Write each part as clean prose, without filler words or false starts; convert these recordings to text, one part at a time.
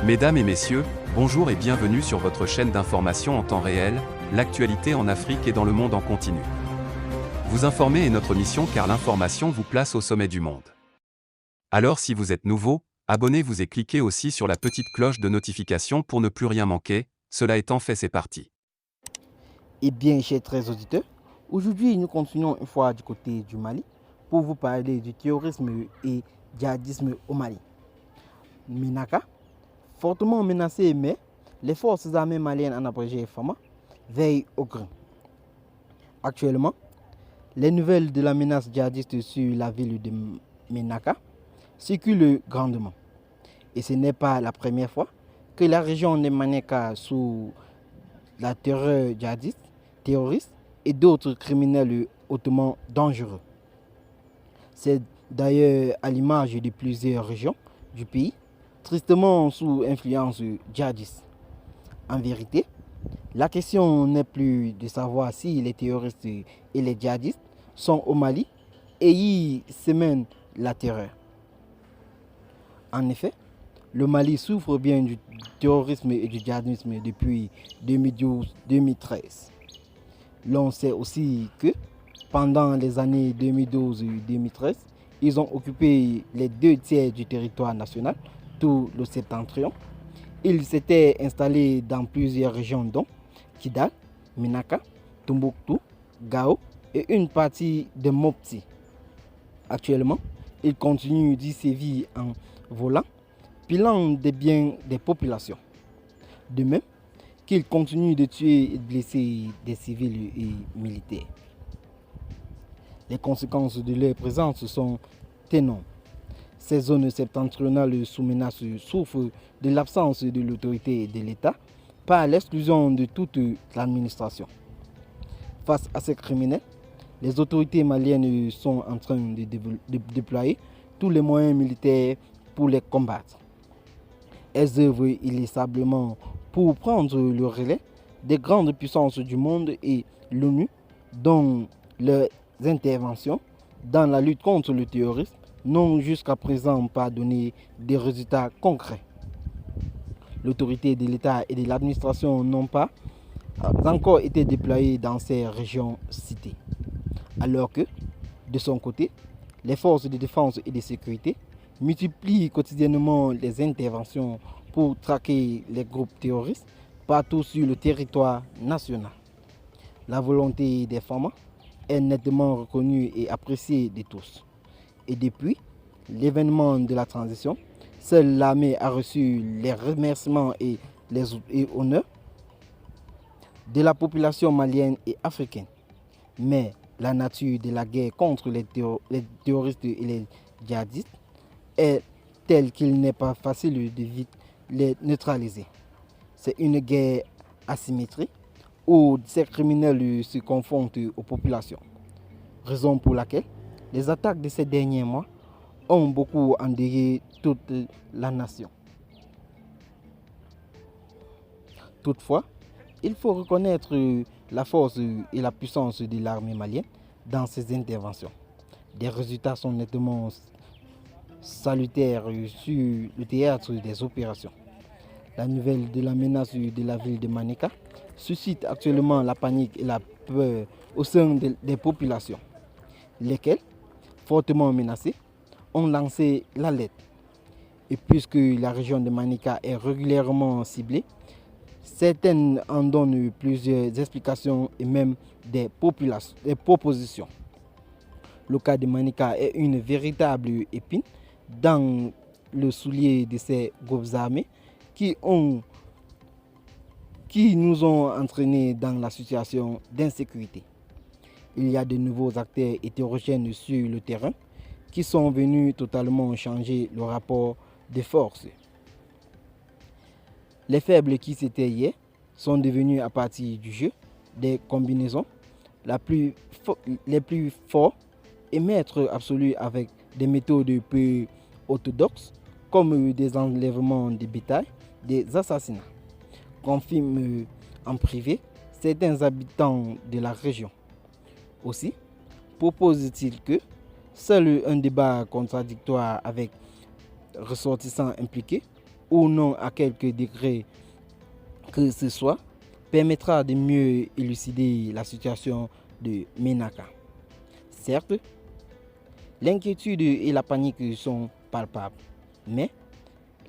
Mesdames et messieurs, bonjour et bienvenue sur votre chaîne d'information en temps réel, l'actualité en Afrique et dans le monde en continu. Vous informer est notre mission car l'information vous place au sommet du monde. Alors si vous êtes nouveau, abonnez-vous et cliquez aussi sur la petite cloche de notification pour ne plus rien manquer, cela étant fait c'est parti. Eh bien, chers très auditeurs, aujourd'hui nous continuons une fois du côté du Mali pour vous parler du terrorisme et djihadisme au Mali. Ménaka, fortement menacé, mais les forces armées maliennes en abrégé FAMA veillent au grain. Actuellement, les nouvelles de la menace djihadiste sur la ville de Ménaka circulent grandement. Et ce n'est pas la première fois que la région de Ménaka sous la terreur djihadiste, terroristes et d'autres criminels hautement dangereux. C'est d'ailleurs à l'image de plusieurs régions du pays, tristement sous influence djihadiste. En vérité, la question n'est plus de savoir si les terroristes et les djihadistes sont au Mali et y sèment la terreur. En effet, le Mali souffre bien du terrorisme et du djihadisme depuis 2012-2013. L'on sait aussi que pendant les années 2012 et 2013, ils ont occupé les 2 tiers du territoire national, tout le septentrion. Ils s'étaient installés dans plusieurs régions dont Kidal, Ménaka, Tombouctou, Gao et une partie de Mopti. Actuellement, ils continuent d'y sévir en volant, pilant des biens des populations. De même qu'ils continuent de tuer et de blesser des civils et militaires. Les conséquences de leur présence sont énormes. Ces zones septentrionales sous menace souffrent de l'absence de l'autorité de l'État par l'exclusion de toute l'administration. Face à ces criminels, les autorités maliennes sont en train de déployer tous les moyens militaires pour les combattre. Elles œuvrent inlassablement pour prendre le relais des grandes puissances du monde et l'ONU, dont leurs interventions dans la lutte contre le terrorisme n'ont jusqu'à présent pas donné des résultats concrets. L'autorité de l'État et de l'administration n'ont pas encore été déployées dans ces régions citées. Alors que, de son côté, les forces de défense et de sécurité multiplient quotidiennement les interventions pour traquer les groupes terroristes partout sur le territoire national. La volonté des femmes est nettement reconnue et appréciée de tous. Et depuis l'événement de la transition, seule l'armée a reçu les remerciements et les honneurs de la population malienne et africaine. Mais la nature de la guerre contre les terroristes et les djihadistes est telle qu'il n'est pas facile de vite les neutraliser. C'est une guerre asymétrique où ces criminels se confrontent aux populations. Raison pour laquelle les attaques de ces derniers mois ont beaucoup endeuillé toute la nation. Toutefois, il faut reconnaître la force et la puissance de l'armée malienne dans ces interventions. Des résultats sont nettement salutaires sur le théâtre des opérations. La nouvelle de la menace de la ville de Ménaka suscite actuellement la panique et la peur au sein des populations, lesquelles, fortement menacées, ont lancé l'alerte. Et puisque la région de Ménaka est régulièrement ciblée, certaines en donnent plusieurs explications et même des propositions. Le cas de Ménaka est une véritable épine dans le soulier de ces groupes armés qui nous ont entraînés dans la situation d'insécurité. Il y a de nouveaux acteurs hétérogènes sur le terrain qui sont venus totalement changer le rapport de force. Les faibles qui s'étaient hier sont devenus à partir du jeu des combinaisons les plus forts et maîtres absolus avec des méthodes peu orthodoxes comme des enlèvements de bétail, des assassinats, confirment en privé certains habitants de la région. Aussi, propose-t-il que seul un débat contradictoire avec ressortissants impliqués ou non à quelque degré que ce soit, permettra de mieux élucider la situation de Ménaka. Certes, l'inquiétude et la panique sont palpables, mais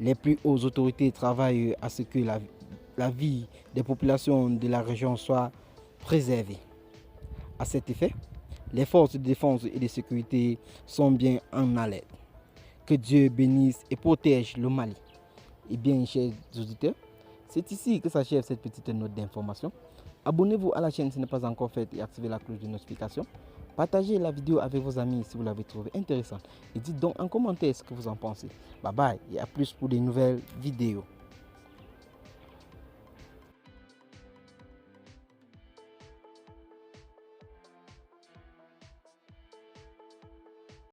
les plus hautes autorités travaillent à ce que la vie des populations de la région soit préservée. À cet effet, les forces de défense et de sécurité sont bien en alerte. Que Dieu bénisse et protège le Mali. Et bien, chers auditeurs, c'est ici que s'achève cette petite note d'information. Abonnez-vous à la chaîne si ce n'est pas encore fait et activez la cloche de notification. Partagez la vidéo avec vos amis si vous l'avez trouvée intéressante. Et dites donc en commentaire ce que vous en pensez. Bye bye et à plus pour de nouvelles vidéos.